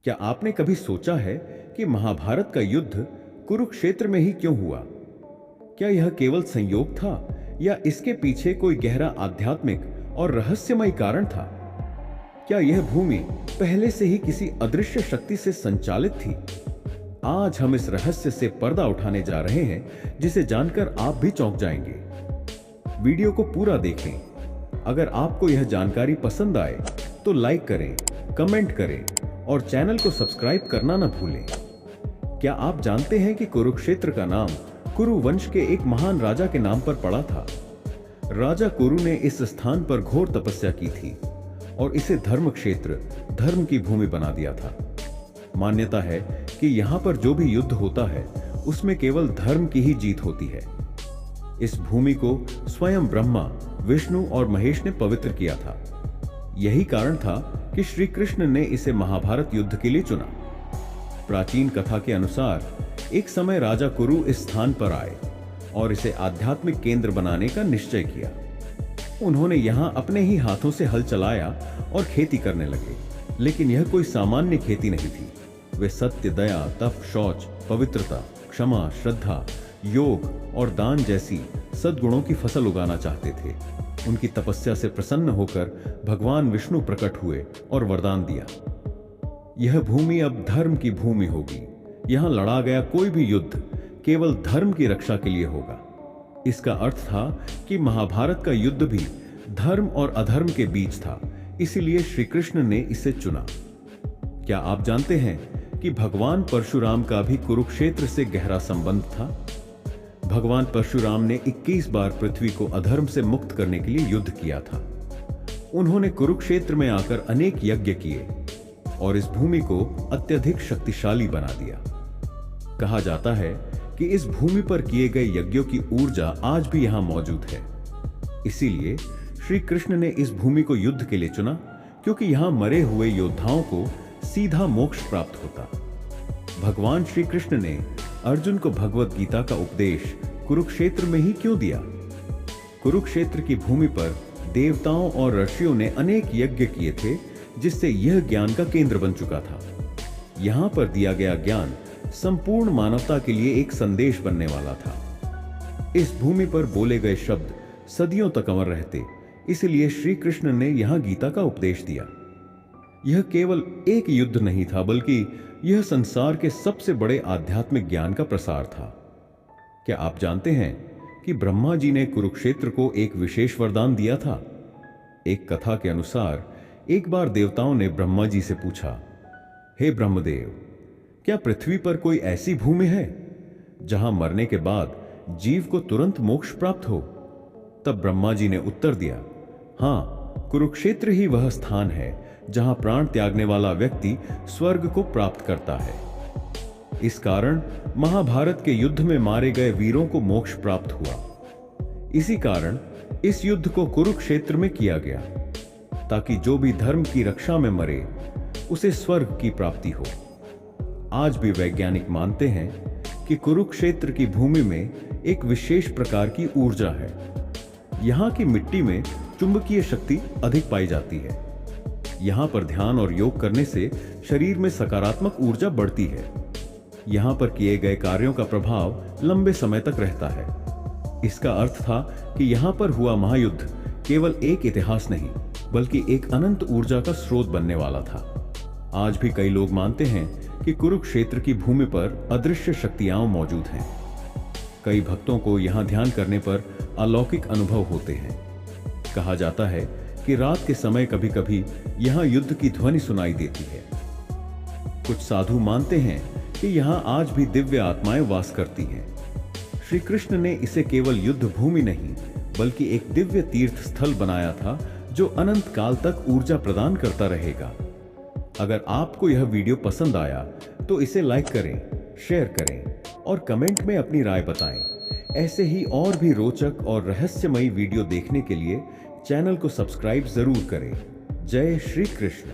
क्या आपने कभी सोचा है कि महाभारत का युद्ध कुरुक्षेत्र में ही क्यों हुआ? क्या यह केवल संयोग था या इसके पीछे कोई गहरा आध्यात्मिक और रहस्यमय कारण था? क्या यह भूमि पहले से ही किसी अदृश्य शक्ति से संचालित थी? आज हम इस रहस्य से पर्दा उठाने जा रहे हैं, जिसे जानकर आप भी चौंक जाएंगे। वीडियो को पूरा देखें। अगर आपको यह जानकारी पसंद आए तो लाइक करें, कमेंट करें और चैनल को सब्सक्राइब करना न भूलें। क्या आप जानते हैं कि कुरुक्षेत्र का नाम कुरु वंश के एक महान राजा के नाम पर पड़ा था? राजा कुरु ने इस स्थान पर घोर तपस्या की थी और इसे धर्म क्षेत्र, धर्म की भूमि बना दिया था। मान्यता है कि यहाँ पर जो भी युद्ध होता है उसमें केवल धर्म की ही जीत होती है। इस भूमि को स्वयं ब्रह्मा, विष्णु और महेश ने पवित्र किया था। यही कारण था कि श्री कृष्ण ने इसे महाभारत युद्ध के लिए चुना। प्राचीन कथा के अनुसार एक समय राजा कुरु इस स्थान पर आए और इसे आध्यात्मिक केंद्र बनाने का निश्चय किया। उन्होंने यहाँ अपने ही हाथों से हल चलाया और खेती करने लगे। लेकिन यह कोई सामान्य खेती नहीं थी। वे सत्य, दया, तप, शौच, पवित्रता, क्षमा, श्रद्धा, योग और दान जैसी सद्गुणों की फसल उगाना चाहते थे। उनकी तपस्या से प्रसन्न होकर भगवान विष्णु प्रकट हुए और वरदान दिया, यह भूमि अब धर्म की भूमि होगी। यहां लड़ा गया कोई भी युद्ध केवल धर्म की रक्षा के लिए होगा। इसका अर्थ था कि महाभारत का युद्ध भी धर्म और अधर्म के बीच था। इसीलिए श्री कृष्ण ने इसे चुना। क्या आप जानते हैं कि भगवान परशुराम का भी कुरुक्षेत्र से गहरा संबंध था? भगवान परशुराम ने 21 बार पृथ्वी को अधर्म से मुक्त करने के लिए युद्ध किया था। उन्होंने कुरुक्षेत्र में आकर अनेक यज्ञ किए और इस भूमि को अत्यधिक शक्तिशाली बना दिया। कहा जाता है कि इस भूमि पर किए गए यज्ञों की ऊर्जा आज भी यहां मौजूद है। इसीलिए श्री कृष्ण ने इस भूमि को युद्ध के लिए चुना, क्योंकि यहां मरे हुए योद्धाओं को सीधा मोक्ष प्राप्त होता। भगवान श्री कृष्ण ने अर्जुन को भगवत गीता का उपदेश कुरुक्षेत्र में ही क्यों दिया? कुरुक्षेत्र की भूमि पर देवताओं और ऋषियों ने अनेक यज्ञ किए थे, जिससे यह ज्ञान का केंद्र बन चुका था। यहां पर दिया गया ज्ञान संपूर्ण मानवता के लिए एक संदेश बनने वाला था। इस भूमि पर बोले गए शब्द सदियों तक अमर रहते, इसलिए श्री कृष्ण ने यहां गीता का उपदेश दिया। यह केवल एक युद्ध नहीं था, बल्कि यह संसार के सबसे बड़े आध्यात्मिक ज्ञान का प्रसार था। क्या आप जानते हैं कि ब्रह्मा जी ने कुरुक्षेत्र को एक विशेष वरदान दिया था? एक कथा के अनुसार एक बार देवताओं ने ब्रह्मा जी से पूछा, हे ब्रह्मदेव, क्या पृथ्वी पर कोई ऐसी भूमि है जहां मरने के बाद जीव को तुरंत मोक्ष प्राप्त हो? तब ब्रह्मा जी ने उत्तर दिया, हां, कुरुक्षेत्र ही वह स्थान है जहां प्राण त्यागने वाला व्यक्ति स्वर्ग को प्राप्त करता है। इस कारण महाभारत के युद्ध में मारे गए वीरों को मोक्ष प्राप्त हुआ। इसी कारण इस युद्ध को कुरुक्षेत्र में किया गया, ताकि जो भी धर्म की रक्षा में मरे उसे स्वर्ग की प्राप्ति हो। आज भी वैज्ञानिक मानते हैं कि कुरुक्षेत्र की भूमि में एक विशेष प्रकार की ऊर्जा है। यहां की मिट्टी में चुंबकीय शक्ति अधिक पाई जाती है। यहां पर ध्यान और योग करने से शरीर में सकारात्मक ऊर्जा बढ़ती है। यहां पर किए गए कार्यों का प्रभाव लंबे समय तक रहता है। इसका अर्थ था कि यहां पर हुआ महायुद्ध केवल एक इतिहास नहीं, बल्कि एक अनंत ऊर्जा का स्रोत बनने वाला था। आज भी कई लोग मानते हैं कि कुरुक्षेत्र की भूमि पर अदृश्य शक्तियां मौजूद हैं। कई भक्तों को यहां ध्यान करने पर अलौकिक अनुभव होते हैं। कहा जाता है कि रात के समय कभी कभी यहां युद्ध की ध्वनि सुनाई देती है। कुछ साधु मानते हैं कि यहां आज भी दिव्य आत्माएं वास करती हैं। श्री कृष्ण ने इसे केवल युद्ध भूमि नहीं, बल्कि एक दिव्य तीर्थ स्थल बनाया था, जो अनंत काल तक ऊर्जा प्रदान करता रहेगा। अगर आपको यह वीडियो पसंद आया तो इसे लाइक करें, शेयर करें और कमेंट में अपनी राय बताएं। ऐसे ही और भी रोचक और रहस्यमयी वीडियो देखने के लिए चैनल को सब्सक्राइब जरूर करें। जय श्री कृष्ण।